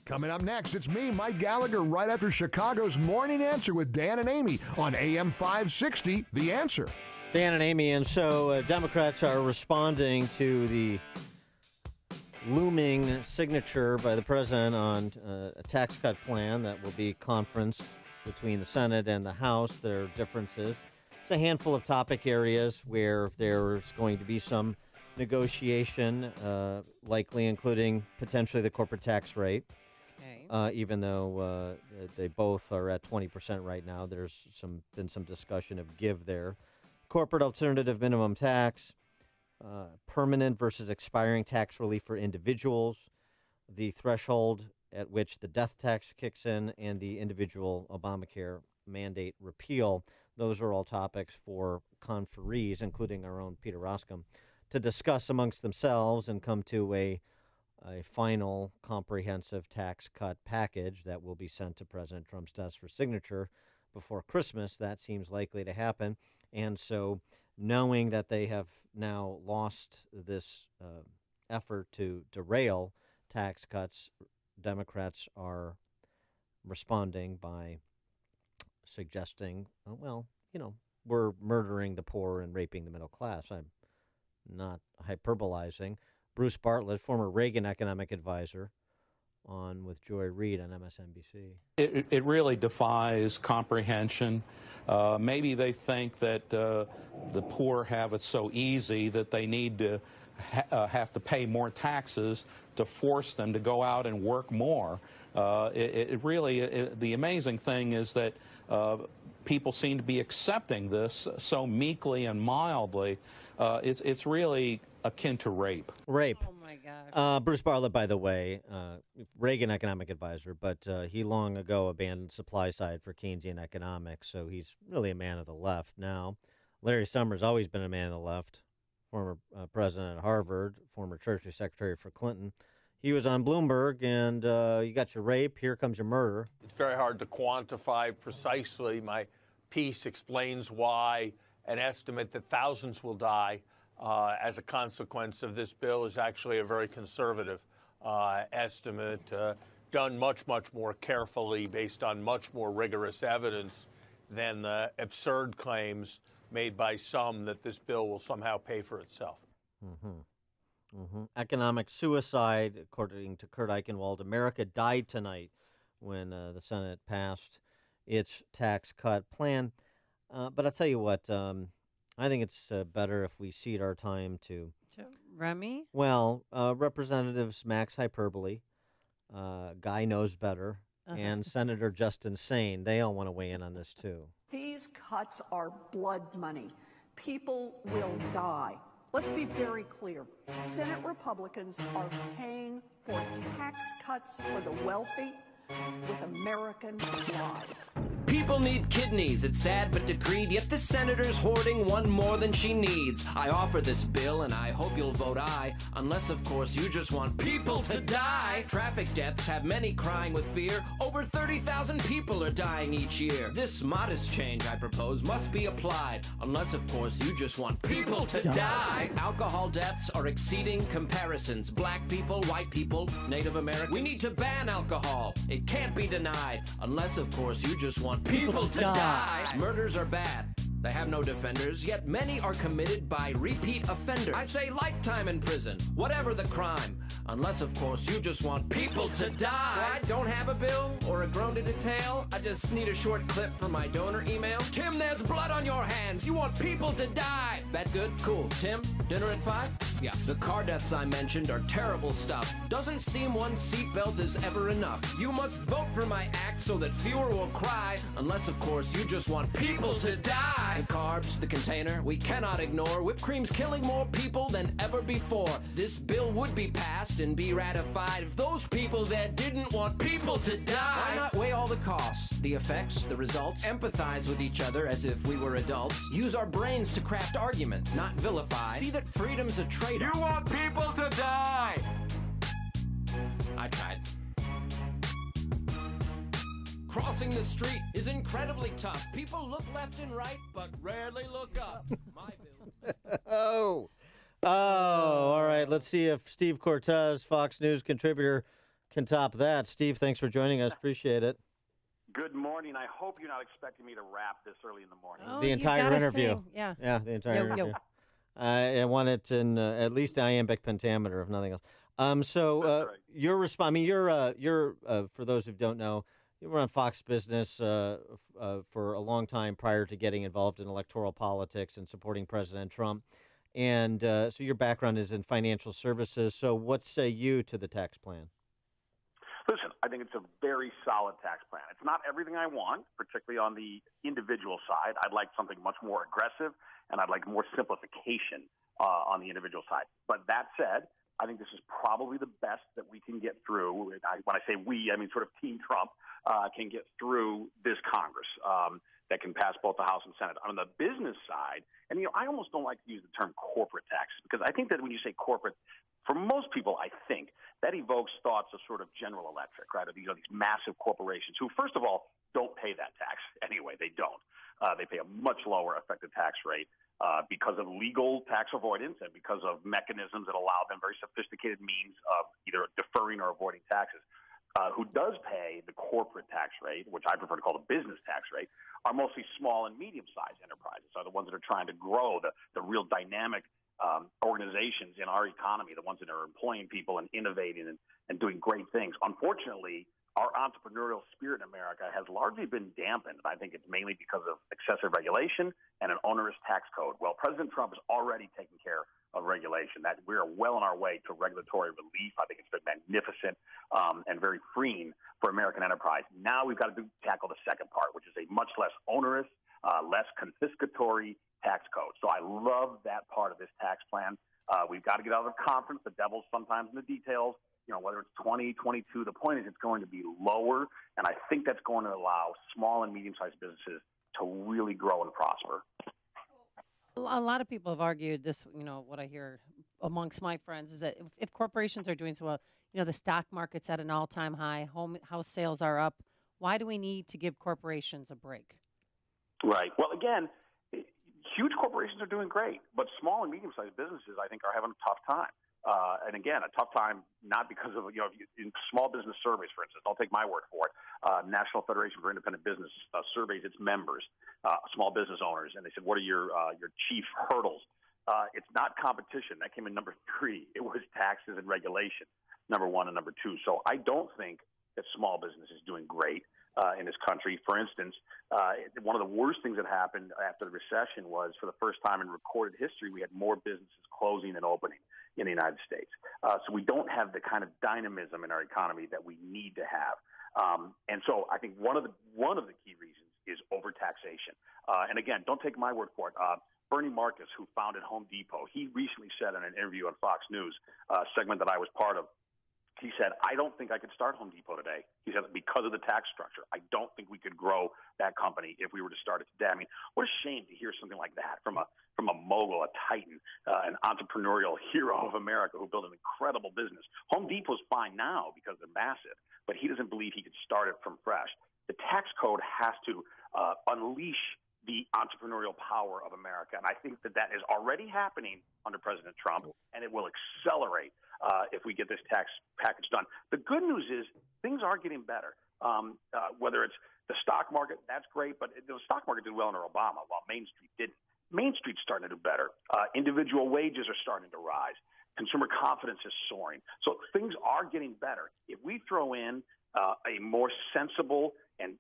Coming up next, it's me, Mike Gallagher, right after Chicago's Morning Answer with Dan and Amy on AM 560, The Answer. Dan and Amy, and so Democrats are responding to the looming signature by the president on a tax cut plan that will be conferenced between the Senate and the House. There are differences. It's a handful of topic areas where there's going to be some negotiation, likely including potentially the corporate tax rate. Even though they both are at 20% right now, there's been some discussion of give there. Corporate alternative minimum tax, permanent versus expiring tax relief for individuals, the threshold at which the death tax kicks in, and the individual Obamacare mandate repeal. Those are all topics for conferees, including our own Peter Roskam, to discuss amongst themselves and come to a final comprehensive tax cut package that will be sent to President Trump's desk for signature before Christmas. That seems likely to happen. And so knowing that they have now lost this effort to derail tax cuts, Democrats are responding by suggesting, we're murdering the poor and raping the middle class. I'm not hyperbolizing. Bruce Bartlett, former Reagan economic advisor, on with Joy Reid on MSNBC. It really defies comprehension. Maybe they think that the poor have it so easy that they need to have to pay more taxes to force them to go out and work more. The amazing thing is that people seem to be accepting this so meekly and mildly. It's really akin to rape. Rape. Oh, my gosh. Bruce Bartlett, by the way, Reagan economic advisor, but he long ago abandoned supply side for Keynesian economics, so he's really a man of the left now. Larry Summers always been a man of the left, former president at Harvard, former Treasury Secretary for Clinton. He was on Bloomberg, and you got your rape, here comes your murder. It's very hard to quantify precisely. My piece explains why an estimate that thousands will die as a consequence of this bill is actually a very conservative estimate, done much, much more carefully based on much more rigorous evidence than the absurd claims made by some that this bill will somehow pay for itself. Economic suicide, according to Kurt Eichenwald. America died tonight when the Senate passed its tax cut plan. But I'll tell you what, I think it's better if we cede our time to Remy? Well, Representatives Max Hyperbole, Guy Knows Better, and Senator Justin Sane. They all want to weigh in on this, too. These cuts are blood money. People will die. Let's be very clear. Senate Republicans are paying for tax cuts for the wealthy with American lives. People need kidneys, it's sad but decreed, yet the senator's hoarding one more than she needs. I offer this bill and I hope you'll vote aye, unless of course you just want people to die. Traffic deaths have many crying with fear. Over 30,000 people are dying each year. This modest change I propose must be applied, unless of course you just want people to die. Alcohol deaths are exceeding comparisons. Black people, white people, Native Americans. We need to ban alcohol. It can't be denied, unless of course you just want people to die. Murders are bad. They have no defenders, yet many are committed by repeat offenders. I say lifetime in prison, whatever the crime, unless of course you just want people to die. So I don't have a bill or a groan to detail. I just need a short clip for my donor email. Tim, there's blood on your hands. You want people to die. That good? Cool. Tim, dinner at 5? Yeah. The car deaths I mentioned are terrible stuff. Doesn't seem one seatbelt is ever enough. You must vote for my act so that fewer will cry, unless of course you just want people to die. The carbs, the container, we cannot ignore. Whipped cream's killing more people than ever before. This bill would be passed and be ratified if those people that didn't want people to die. Why not weigh all the costs, the effects, the results, empathize with each other as if we were adults, use our brains to craft arguments, not vilify, see that freedom's a trade-off. You want people to die! I tried. Crossing the street is incredibly tough. People look left and right, but rarely look up. My bill. All right. Let's see if Steve Cortes, Fox News contributor, can top that. Steve, thanks for joining us. Appreciate it. Good morning. I hope you're not expecting me to rap this early in the morning. Oh, The you entire gotta interview. sing. Yeah. Yeah, the entire Yo, interview. yo. I want it in at least iambic pentameter, if nothing else. That's right. Your response. I mean, you're for those who don't know, you were on Fox Business for a long time prior to getting involved in electoral politics and supporting President Trump, and so your background is in financial services. So, what say you to the tax plan? Listen, I think it's a very solid tax plan. It's not everything I want, particularly on the individual side. I'd like something much more aggressive, and I'd like more simplification on the individual side. But that said, I think this is probably the best that we can get through. When I say we, I mean sort of Team Trump can get through this Congress that can pass both the House and Senate. On the business side, and I almost don't like to use the term corporate tax because I think that when you say corporate, for most people, I think that evokes thoughts of sort of General Electric, right? Of these massive corporations who, first of all, don't pay that tax anyway. They don't. They pay a much lower effective tax rate because of legal tax avoidance and because of mechanisms that allow them very sophisticated means of either deferring or avoiding taxes. Who does pay the corporate tax rate, which I prefer to call the business tax rate, are mostly small and medium-sized enterprises, are the ones that are trying to grow the real dynamic organizations in our economy, the ones that are employing people and innovating and doing great things. Unfortunately, our entrepreneurial spirit in America has largely been dampened. I think it's mainly because of excessive regulation and an onerous tax code. Well, President Trump has already taken care of regulation. That we are well on our way to regulatory relief. I think it's been magnificent and very freeing for American enterprise. Now we've got to tackle the second part, which is a much less onerous, less confiscatory tax code. So I love that part of this tax plan. We've got to get out of the conference. The devil's sometimes in the details. Whether it's 20, 22, the point is it's going to be lower, and I think that's going to allow small and medium-sized businesses to really grow and prosper. A lot of people have argued this, what I hear amongst my friends is that if corporations are doing so well, the stock market's at an all-time high, house sales are up. Why do we need to give corporations a break? Right. Well, again, huge corporations are doing great, but small and medium-sized businesses, I think, are having a tough time. And again, a tough time not because of, in small business surveys, for instance, I'll take my word for it. National Federation for Independent Business surveys its members, small business owners, and they said, what are your chief hurdles? It's not competition. That came in number 3. It was taxes and regulation, number 1 and number 2. So I don't think that small business is doing great in this country. For instance, one of the worst things that happened after the recession was, for the first time in recorded history, we had more businesses closing than opening in the United States. So we don't have the kind of dynamism in our economy that we need to have. And so I think one of the key reasons is overtaxation. And again, don't take my word for it. Bernie Marcus, who founded Home Depot, he recently said in an interview on Fox News, a segment that I was part of, he said, I don't think I could start Home Depot today. He said, because of the tax structure, I don't think we could grow that company if we were to start it today. I mean, what a shame to hear something like that from a mogul, a titan, an entrepreneurial hero of America who built an incredible business. Home Depot's fine now because they're massive, but he doesn't believe he could start it from fresh. The tax code has to unleash the entrepreneurial power of America, and I think that is already happening under President Trump, and it will accelerate if we get this tax package done. The good news is things are getting better. Whether it's the stock market, that's great, but the stock market did well under Obama, while Main Street didn't. Main Street's starting to do better. Individual wages are starting to rise. Consumer confidence is soaring. So things are getting better. If we throw in a more sensible and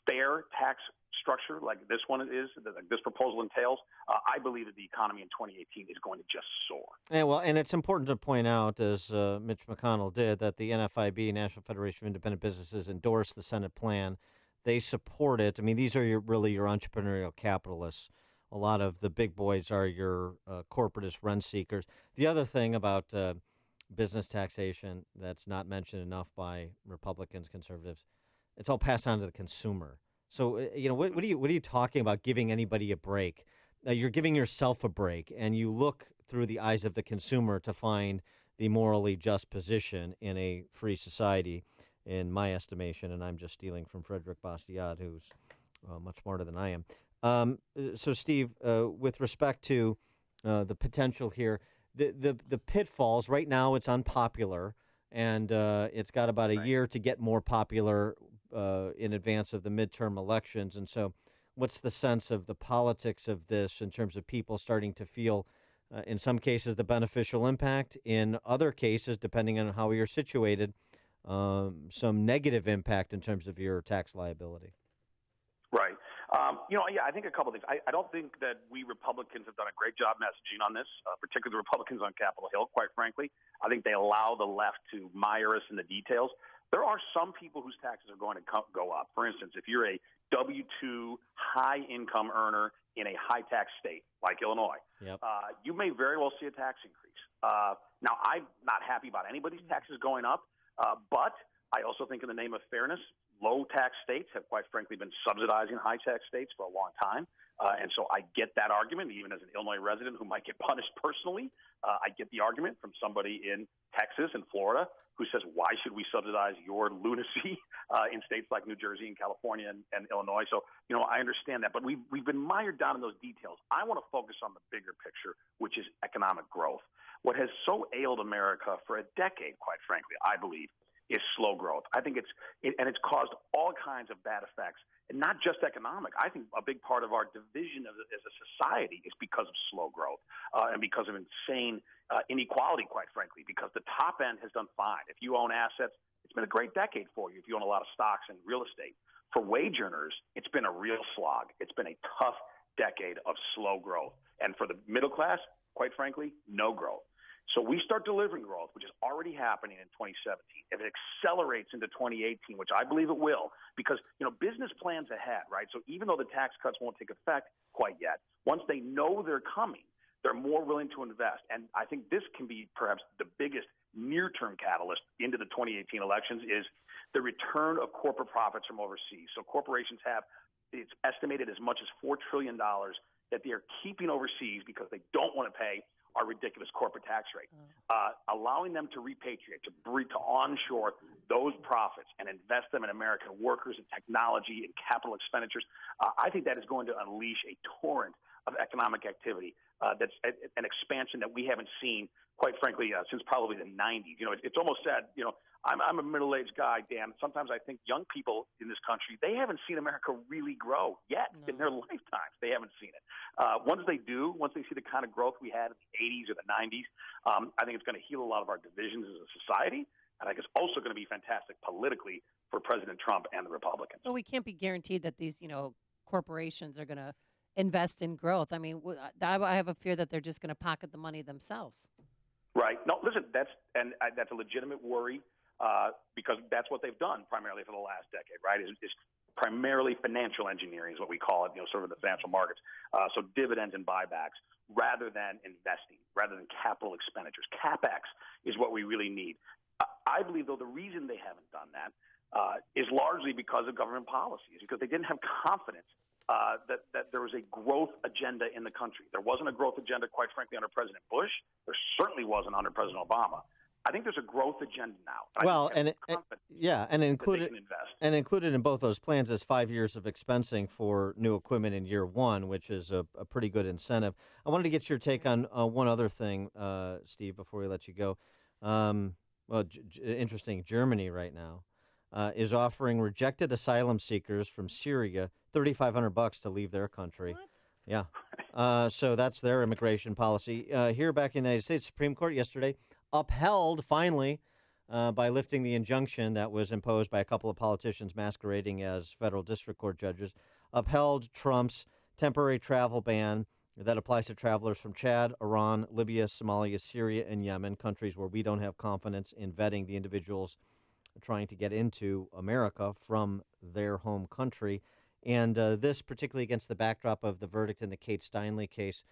fair tax structure like this one is, like this proposal entails, I believe that the economy in 2018 is going to just soar. Yeah, well, and it's important to point out, as Mitch McConnell did, that the NFIB, National Federation of Independent Businesses, endorsed the Senate plan. They support it. I mean, these are really your entrepreneurial capitalists. A lot of the big boys are your corporatist rent seekers. The other thing about business taxation that's not mentioned enough by Republicans, conservatives, it's all passed on to the consumer. So, what are you talking about giving anybody a break? You're giving yourself a break, and you look through the eyes of the consumer to find the morally just position in a free society, in my estimation, and I'm just stealing from Frederick Bastiat, who's much smarter than I am. So, Steve, with respect to the potential here, the pitfalls, right now it's unpopular. and it's got about a year to get more popular in advance of the midterm elections. And so what's the sense of the politics of this in terms of people starting to feel, in some cases, the beneficial impact, in other cases, depending on how you're situated, some negative impact in terms of your tax liability? Right. I think a couple of things. I don't think that we Republicans have done a great job messaging on this, particularly the Republicans on Capitol Hill, quite frankly. I think they allow the left to mire us in the details. There are some people whose taxes are going to go up. For instance, if you're a W-2 high-income earner in a high-tax state like Illinois, you may very well see a tax increase. Now, I'm not happy about anybody's taxes going up, but I also think in the name of fairness, low-tax states have, quite frankly, been subsidizing high-tax states for a long time. And so I get that argument, even as an Illinois resident who might get punished personally. I get the argument from somebody in Texas and Florida who says, why should we subsidize your lunacy in states like New Jersey and California and Illinois? So, I understand that. But we've been mired down in those details. I want to focus on the bigger picture, which is economic growth. What has so ailed America for a decade, quite frankly, I believe, is slow growth. I think it's caused all kinds of bad effects, and not just economic. I think a big part of our division as a society is because of slow growth and because of insane inequality, quite frankly, because the top end has done fine. If you own assets, it's been a great decade for you if you own a lot of stocks and real estate. For wage earners, it's been a real slog. It's been a tough decade of slow growth. And for the middle class, quite frankly, no growth. So we start delivering growth, which is already happening in 2017. If it accelerates into 2018, which I believe it will, because, business plans ahead, right? So even though the tax cuts won't take effect quite yet, once they know they're coming, they're more willing to invest. And I think this can be perhaps the biggest near-term catalyst into the 2018 elections is the return of corporate profits from overseas. So corporations have, it's estimated as much as $4 trillion that they are keeping overseas because they don't want to pay our ridiculous corporate tax rate. Allowing them to repatriate, to onshore those profits and invest them in American workers and technology and capital expenditures, I think that is going to unleash a torrent of economic activity that's an expansion that we haven't seen, quite frankly, since probably the 90s. It's almost sad, I'm a middle-aged guy, Dan. Sometimes I think young people in this country, they haven't seen America really grow yet in their lifetimes. They haven't seen it. Once they do, once they see the kind of growth we had in the 80s or the 90s, I think it's going to heal a lot of our divisions as a society. And I think it's also going to be fantastic politically for President Trump and the Republicans. But we can't be guaranteed that these, corporations are going to invest in growth. I mean, I have a fear that they're just going to pocket the money themselves. Right. No, listen, that's a legitimate worry. Because that's what they've done primarily for the last decade, right? Is primarily financial engineering is what we call it, sort of the financial markets. So dividends and buybacks rather than investing, rather than capital expenditures. CapEx is what we really need. I believe, though, the reason they haven't done that is largely because of government policies, because they didn't have confidence that there was a growth agenda in the country. There wasn't a growth agenda, quite frankly, under President Bush. There certainly wasn't under President Obama. I think there's a growth agenda now. Well, and included in both those plans is 5 years of expensing for new equipment in year one, which is a pretty good incentive. I wanted to get your take on one other thing, Steve, before we let you go. Interesting. Germany right now is offering rejected asylum seekers from Syria $3,500 to leave their country. What? Yeah. So that's their immigration policy. Here back in the United States, Supreme Court yesterday upheld, finally, by lifting the injunction that was imposed by a couple of politicians masquerading as federal district court judges, upheld Trump's temporary travel ban that applies to travelers from Chad, Iran, Libya, Somalia, Syria, and Yemen, countries where we don't have confidence in vetting the individuals trying to get into America from their home country. And this particularly against the backdrop of the verdict in the Kate Steinle case.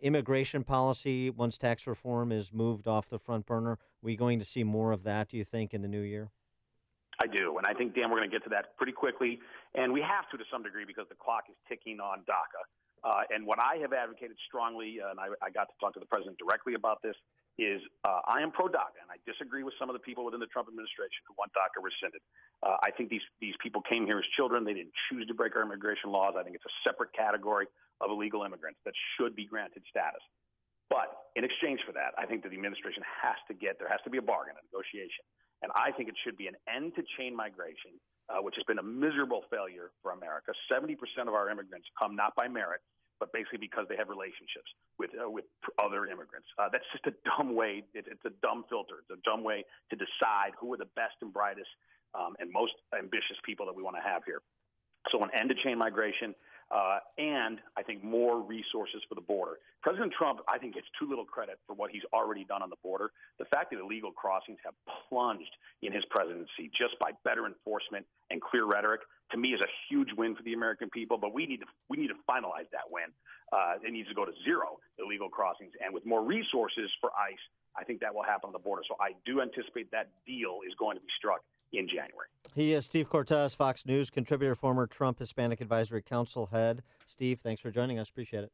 Immigration policy, once tax reform is moved off the front burner, are we going to see more of that, do you think, in the new year? I do, and I think, Dan, we're going to get to that pretty quickly, and we have to some degree because the clock is ticking on DACA. And what I have advocated strongly, and I got to talk to the president directly about this, is I am pro-DACA, and I disagree with some of the people within the Trump administration who want DACA rescinded. I think these people came here as children. They didn't choose to break our immigration laws. I think it's a separate category of illegal immigrants that should be granted status. But In exchange for that, I think that the administration there has to be a bargain, a negotiation. And I think it should be an end to chain migration, which has been a miserable failure for America. 70% of our immigrants come not by merit, but basically because they have relationships with other immigrants. That's just a dumb way. It's a dumb filter. It's a dumb way to decide who are the best and brightest and most ambitious people that we want to have here. So an end to chain migration, and I think more resources for the border. President Trump, I think, gets too little credit for what he's already done on the border. The fact that illegal crossings have plunged in his presidency just by better enforcement and clear rhetoric, to me, is a huge win for the American people. But we need to finalize that win. It needs to go to zero illegal crossings, and with more resources for ICE, I think that will happen on the border. So I do anticipate that deal is going to be struck in January. He is Steve Cortes, Fox News contributor, former Trump Hispanic Advisory Council head. Steve, thanks for joining us. Appreciate it.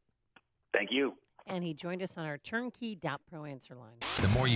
Thank you. And he joined us on our turnkey.pro answer line. The more you